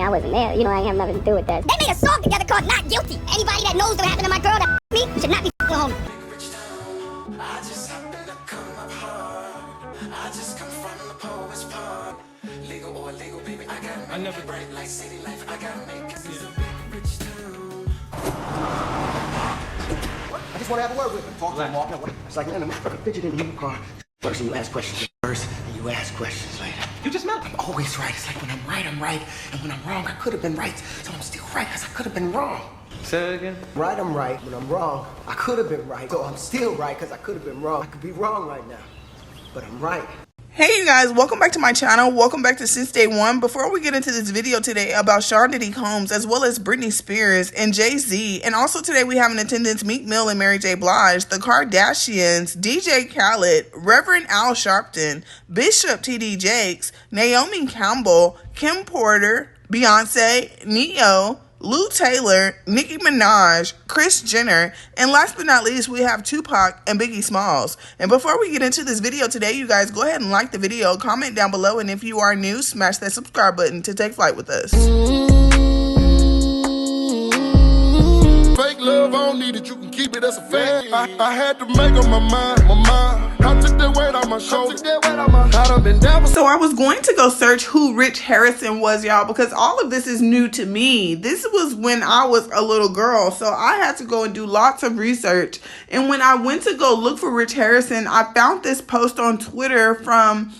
I wasn't there. You know, I ain't have nothing to do with that. They made a song together called Not Guilty. Anybody that knows what happened to my girl that me should not be home. I just happen to come up hard. I just come from the poet's part. Legal or illegal, baby, I never bright like city life. I gotta make it. It's a big rich town. I just want to have a word with him. Talk to him, walk. No, it's like, man, I'm fucking fidgeting in your car. First, you ask questions first, and you ask questions later. You just met. I'm always right. It's like when I'm right, I'm right. And when I'm wrong, I could have been right. So I'm still right, because I could have been wrong. Say it again. Right, I'm right. When I'm wrong, I could have been right. So I'm still right, because I could have been wrong. I could be wrong right now, but I'm right. Hey you guys, welcome back to my channel. Welcome back to Since Day One. Before we get into this video today about Sean Diddy Combs as well as Britney Spears and Jay-Z, and also today we have in attendance Meek Mill and Mary J. Blige, the Kardashians, DJ Khaled, Reverend Al Sharpton, Bishop T.D. Jakes, Naomi Campbell, Kim Porter, Beyoncé, Neo, Lou Taylor, Nicki Minaj, Kris Jenner, and last but not least, we have Tupac and Biggie Smalls. And before we get into this video today, you guys go ahead and like the video, comment down below, and if you are new, smash that subscribe button to take flight with us. Fake love, I don't need it, you can keep it as a fake. I had to make up my mind. I took that weight on my shoulders. I done been down. So I was going to go search who Rich Harrison was, y'all, because all of this is new to me. This was when I was a little girl, so I had to go and do lots of research. And when I went to go look for Rich Harrison, I found this post on Twitter from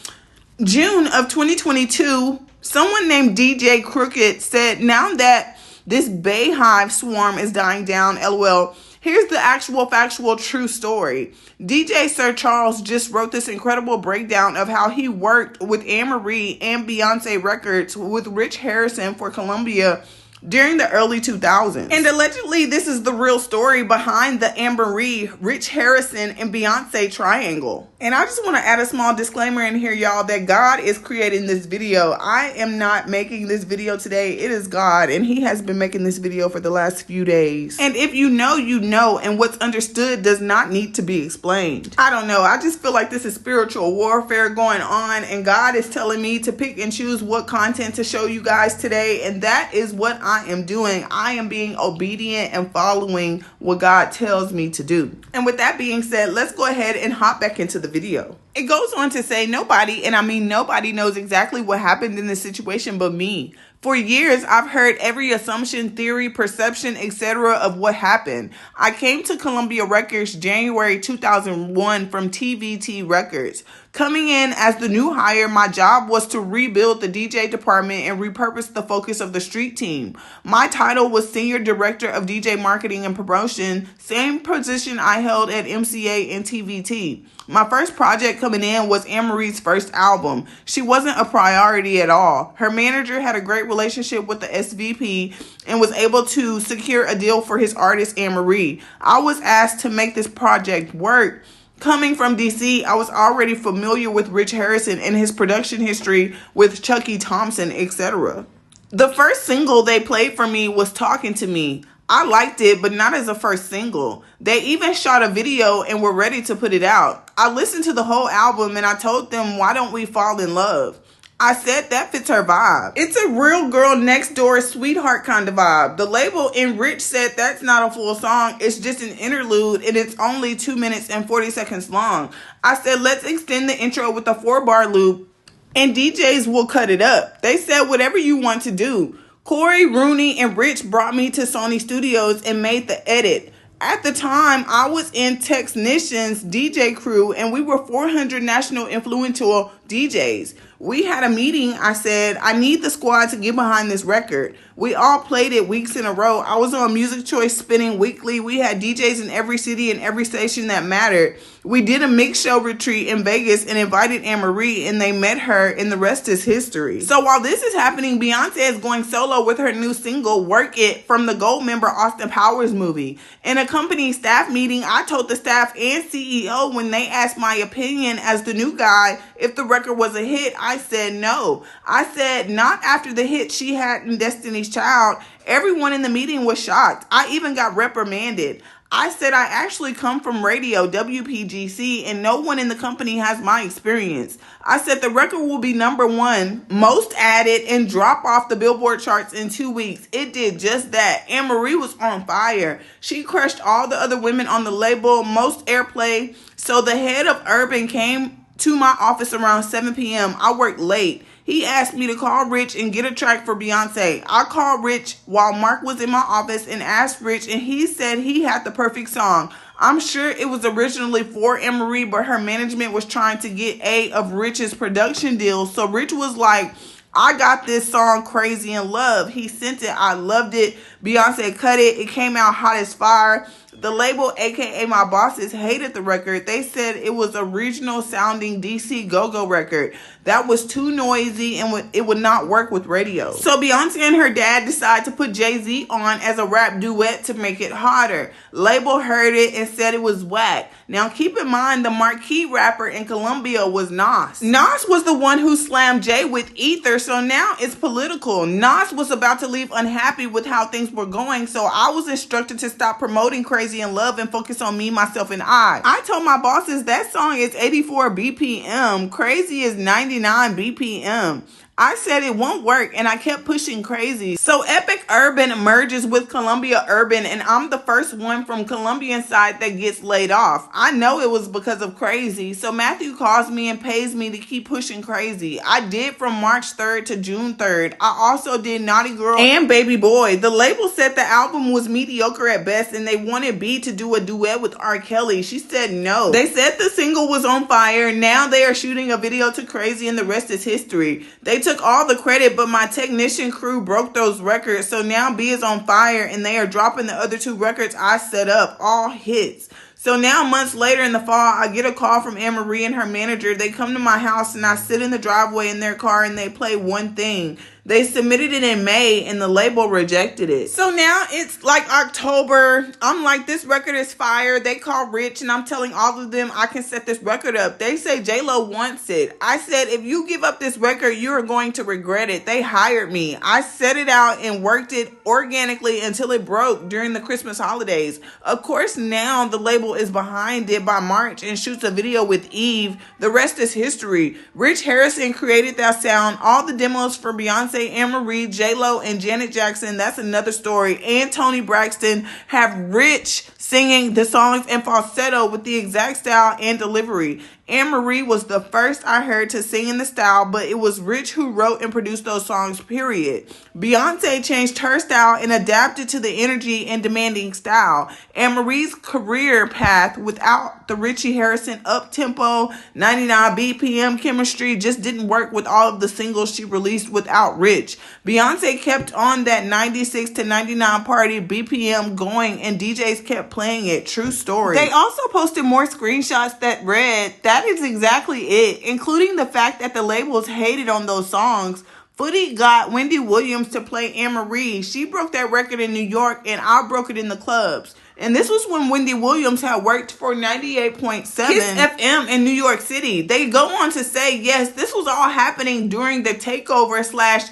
June of 2022. Someone named DJ Crooked said, now that this Bayhive swarm is dying down, LOL, here's the actual factual true story. DJ Sir Charles just wrote this incredible breakdown of how he worked with Amerie and Beyoncé Records with Rich Harrison for Columbia during the early 2000s. And allegedly, this is the real story behind the Amerie, Rich Harrison, and Beyoncé triangle. And I just want to add a small disclaimer in here, y'all, that God is creating this video. I am not making this video today. It is God, and he has been making this video for the last few days. And if you know, you know, and what's understood does not need to be explained. I don't know. I just feel like this is spiritual warfare going on, and God is telling me to pick and choose what content to show you guys today, and that is what I am doing. I am being obedient and following what God tells me to do. And with that being said, let's go ahead and hop back into the video. It goes on to say nobody, and I mean nobody, knows exactly what happened in this situation but me. For years, I've heard every assumption, theory, perception, etc. of what happened. I came to Columbia Records January 2001 from TVT Records. Coming in as the new hire, my job was to rebuild the DJ department and repurpose the focus of the street team. My title was Senior Director of DJ Marketing and Promotion, same position I held at MCA and TVT. My first project coming in was Amerie's first album. She wasn't a priority at all. Her manager had a great relationship with the SVP and was able to secure a deal for his artist Amerie. I was asked to make this project work. Coming from DC, I was already familiar with Rich Harrison and his production history with Chucky Thompson, etc. The first single they played for me was Talking to Me. I liked it, but not as a first single. They even shot a video and were ready to put it out. I listened to the whole album and I told them, why don't we fall in love? I said that fits her vibe. It's a real girl next door sweetheart kind of vibe. The label in Rich said that's not a full song. It's just an interlude and it's only 2 minutes and 40 seconds long. I said, let's extend the intro with a 4-bar loop and DJs will cut it up. They said, whatever you want to do. Corey, Rooney, and Rich brought me to Sony Studios and made the edit. At the time, I was in Technician's DJ crew and we were 400 national influential DJs. We had a meeting. I said, I need the squad to get behind this record. We all played it weeks in a row. I was on Music Choice spinning weekly. We had DJs in every city and every station that mattered. We did a mix show retreat in Vegas and invited Amerie, and they met her, and the rest is history. So while this is happening, Beyoncé is going solo with her new single, Work It, from the Goldmember Austin Powers movie. In a company staff meeting, I told the staff and CEO when they asked my opinion as the new guy if the record was a hit, I said no. I said not after the hit she had in Destiny's Child. Everyone in the meeting was shocked. I even got reprimanded. I said I actually come from radio, WPGC, and no one in the company has my experience. I said the record will be #1, most added, and drop off the Billboard charts in 2 weeks. It did just that. Amerie was on fire. She crushed all the other women on the label, most airplay. So the head of Urban came to my office around 7 p.m. I worked late. He asked me to call Rich and get a track for Beyoncé. I called Rich while Mark was in my office and asked Rich, and he said he had the perfect song. I'm sure it was originally for Amerie, but her management was trying to get a of Rich's production deal. So Rich was like, I got this song, Crazy in Love. He sent it. I loved it. Beyoncé cut it. It came out hot as fire. The label, aka my bosses, hated the record. They said it was a regional sounding DC go-go record that was too noisy and it would not work with radio. So Beyonce and her dad decided to put Jay-Z on as a rap duet to make it hotter. Label heard it and said it was whack. Now keep in mind the marquee rapper in Colombia was Nas. Nas was the one who slammed Jay with Ether, so now it's political. Nas was about to leave unhappy with how things were going, so I was instructed to stop promoting Crazy in Love and focus on Me, Myself, and I. I told my bosses that song is 84 BPM. Crazy is 99 BPM. I said it won't work, and I kept pushing Crazy. So Epic Urban merges with Columbia Urban, and I'm the first one from Colombian side that gets laid off. I know it was because of Crazy, so Matthew calls me and pays me to keep pushing Crazy. I did from March 3rd to June 3rd. I also did Naughty Girl and Baby Boy. The label said the album was mediocre at best, and they wanted B to do a duet with R. Kelly. She said no. They said the single was on fire. Now they are shooting a video to Crazy, and the rest is history. They took all the credit, but my technician crew broke those records, so now B is on fire and they are dropping the other 2 records I set up, all hits. So now months later in the fall, I get a call from Amerie and her manager. They come to my house and I sit in the driveway in their car and they play One Thing. They submitted it in May and the label rejected it. So now it's like October. I'm like, this record is fire. They call Rich and I'm telling all of them I can set this record up. They say J-Lo wants it. I said, if you give up this record, you are going to regret it. They hired me. I set it out and worked it organically until it broke during the Christmas holidays. Of course, now the label is behind it by March and shoots a video with Eve. The rest is history. Rich Harrison created that sound. All the demos for Beyonce, Amerie, J-Lo, and Janet Jackson, that's another story, and Toni Braxton have Rich singing the songs in falsetto with the exact style and delivery. Amerie was the first I heard to sing in the style, but it was Rich who wrote and produced those songs, period. Beyonce changed her style and adapted to the energy and demanding style. Amerie's career path without the Richie Harrison up-tempo, 99 BPM chemistry just didn't work with all of the singles she released without Rich. Beyonce kept on that 96 to 99 party BPM going and DJs kept playing it. True story. They also posted more screenshots that read, that is exactly it, including the fact that the labels hated on those songs. Footy got Wendy Williams to play Amerie. She broke that record in New York and I broke it in the clubs. And this was when Wendy Williams had worked for 98.7 Kiss FM in New York City. They go on to say, yes, this was all happening during the takeover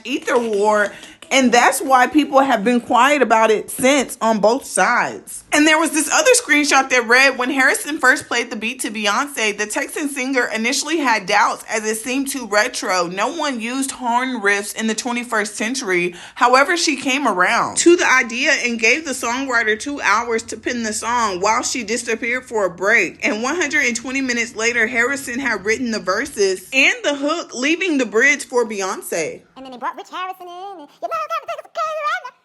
/ ether war. And that's why people have been quiet about it since on both sides. And there was this other screenshot that read, when Harrison first played the beat to Beyonce, the Texan singer initially had doubts as it seemed too retro. No one used horn riffs in the 21st century. However, she came around to the idea and gave the songwriter 2 hours to pen the song while she disappeared for a break. And 120 minutes later, Harrison had written the verses and the hook, leaving the bridge for Beyonce. And then they brought Rich Harrison in. And, you know,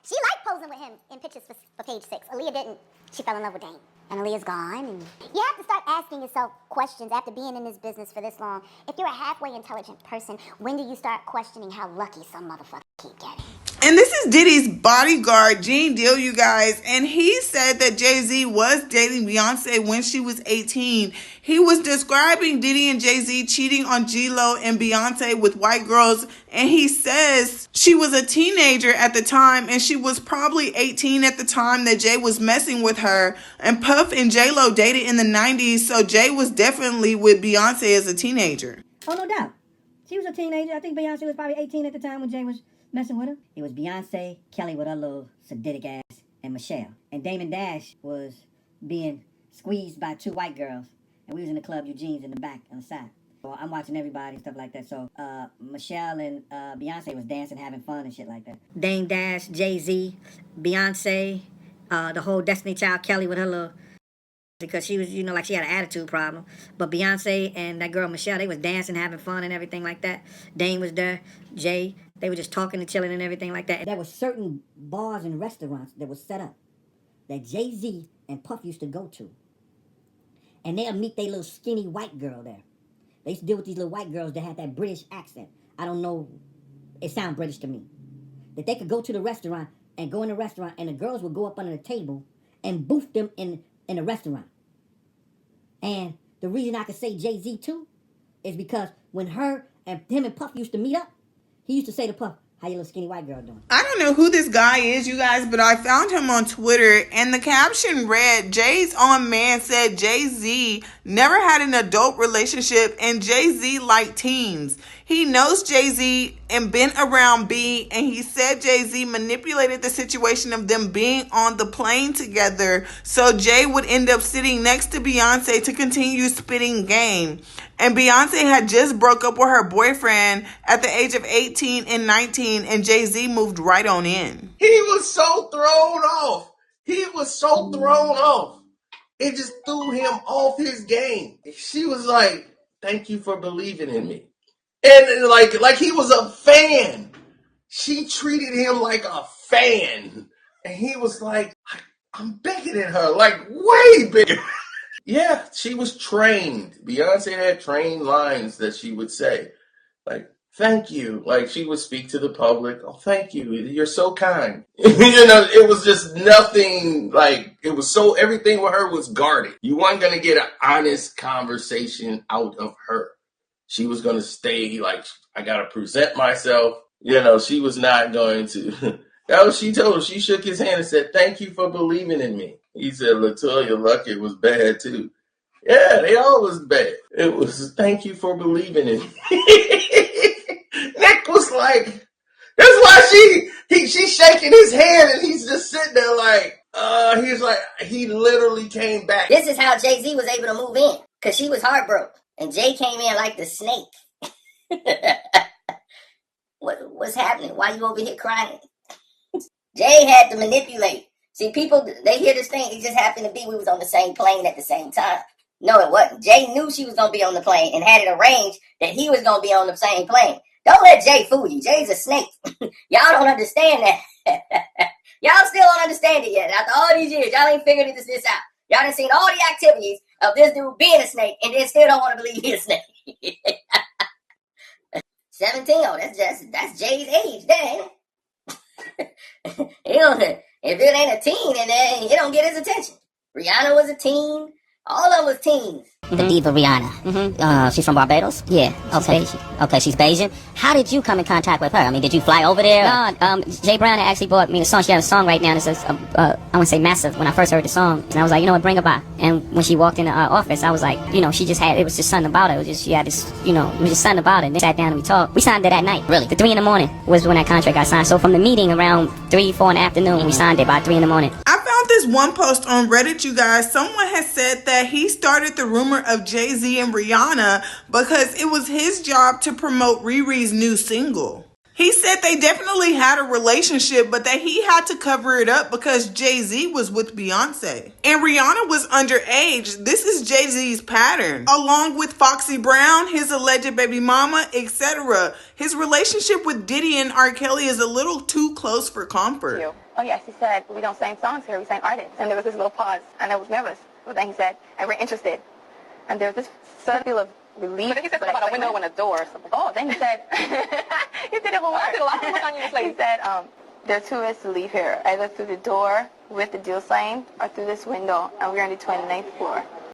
she liked posing with him in pictures for page 6. Aaliyah didn't. She fell in love with Dame. And Aaliyah's gone. And you have to start asking yourself questions after being in this business for this long. If you're a halfway intelligent person, when do you start questioning how lucky some motherfucker keep getting? And this is Diddy's bodyguard, Gene Deal, you guys. And he said that Jay-Z was dating Beyonce when she was 18. He was describing Diddy and Jay-Z cheating on G-Lo and Beyonce with white girls. And he says she was a teenager at the time and she was probably 18 at the time that Jay was messing with her. And Puff and J-Lo dated in the 90s. So Jay was definitely with Beyonce as a teenager. Oh, no doubt. She was a teenager. I think Beyonce was probably 18 at the time when Jay was messing with her. It was Beyonce, Kelly with her little sadistic ass, and Michelle. And Damon Dash was being squeezed by 2 white girls, and we was in the club, Eugene's in the back on the side. So I'm watching everybody and stuff like that. So Michelle and Beyonce was dancing, having fun and shit like that. Dame Dash, Jay-Z, Beyonce, the whole Destiny Child Kelly with her little, because she was, you know, like she had an attitude problem. But Beyonce and that girl Michelle, they was dancing, having fun and everything like that. Dame was there, Jay, they were just talking and chilling and everything like that. There were certain bars and restaurants that was set up that Jay-Z and Puff used to go to. And they'll meet their little skinny white girl there. They used to deal with these little white girls that had that British accent. I don't know, it sounded British to me. That they could go to the restaurant and go in the restaurant and the girls would go up under the table and boof them in the restaurant. And the reason I could say Jay-Z too is because when him and Puff used to meet up, he used to say to Puff, "How your little skinny white girl doing?" I don't know who this guy is, you guys, but I found him on Twitter, and the caption read, Jay's own man said Jay-Z never had an adult relationship and Jay-Z liked teens. He knows Jay-Z and been around B, and he said Jay-Z manipulated the situation of them being on the plane together so Jay would end up sitting next to Beyonce to continue spitting game. And Beyonce had just broke up with her boyfriend at the age of 18 and 19, and Jay-Z moved right on in. He was so thrown off. He was so thrown off. It just threw him off his game. She was like, "Thank you for believing in me." And like he was a fan. She treated him like a fan. And he was like, "I'm bigger than her, like way bigger." Yeah, she was trained. Beyonce had trained lines that she would say. Like, "Thank you." Like, she would speak to the public. "Oh, thank you. You're so kind." You know, it was just nothing, like, it was so, everything with her was guarded. You weren't going to get an honest conversation out of her. She was going to stay like, "I got to present myself." You know, she was not going to. That was, she told him, she shook his hand and said, "Thank you for believing in me." He said, "LaToya Luckett was bad too." Yeah, they all was bad. It was, "Thank you for believing in me." Nick was like, that's why she's shaking his hand and he's just sitting there like, he's like, he literally came back. This is how Jay-Z was able to move in, because she was heartbroken. And Jay came in like the snake. What's happening? Why you over here crying? Jay had to manipulate. See, people, they hear this thing, it just happened to be we was on the same plane at the same time. No, it wasn't. Jay knew she was going to be on the plane and had it arranged that he was going to be on the same plane. Don't let Jay fool you. Jay's a snake. Y'all don't understand that. Y'all still don't understand it yet. After all these years, y'all ain't figured this out. Y'all done seen all the activities of this dude being a snake and then still don't want to believe he's a snake. 17, oh, that's Jay's age, dang. If it ain't a teen in there, he don't get his attention. Rihanna was a teen. All of them was teens. The diva Rihanna. She's from Barbados? Yeah. Okay. Okay, she's Bayesian. How did you come in contact with her? I mean, did you fly over there? No, Jay Brown actually bought me the song. She had a song right now that says, I want to say massive, when I first heard the song. And I was like, you know what, bring her by. And when she walked in the office, I was like, you know, she just had, it was just something about her. It was just, she had this, you know, it was just something about it. And then sat down and we talked. We signed it that night. Really? The 3 in the morning was when that contract got signed. So from the meeting around 3, 4 in the afternoon, we signed it by 3 in the morning. I found this one post on Reddit, you guys. Someone has said that he started the rumor of Jay-Z and Rihanna because it was his job to promote Riri's new single. He said they definitely had a relationship, but that he had to cover it up because Jay-Z was with Beyonce. And Rihanna was underage. This is Jay-Z's pattern. Along with Foxy Brown, his alleged baby mama, etc. His relationship with Diddy and R. Kelly is a little too close for comfort. Oh yes, he said, "We don't sing songs here, we sing artists." And there was this little pause, and I was nervous. But then he said, "And we're interested." And there was this sudden feel of relief. But then he said something about a window and a door or something. Oh, then he said, he did it one word. I did a lot of work on you. He said, "There are 2 ways to leave here, either through the door with the deal signed or through this window, and we're on the 29th floor."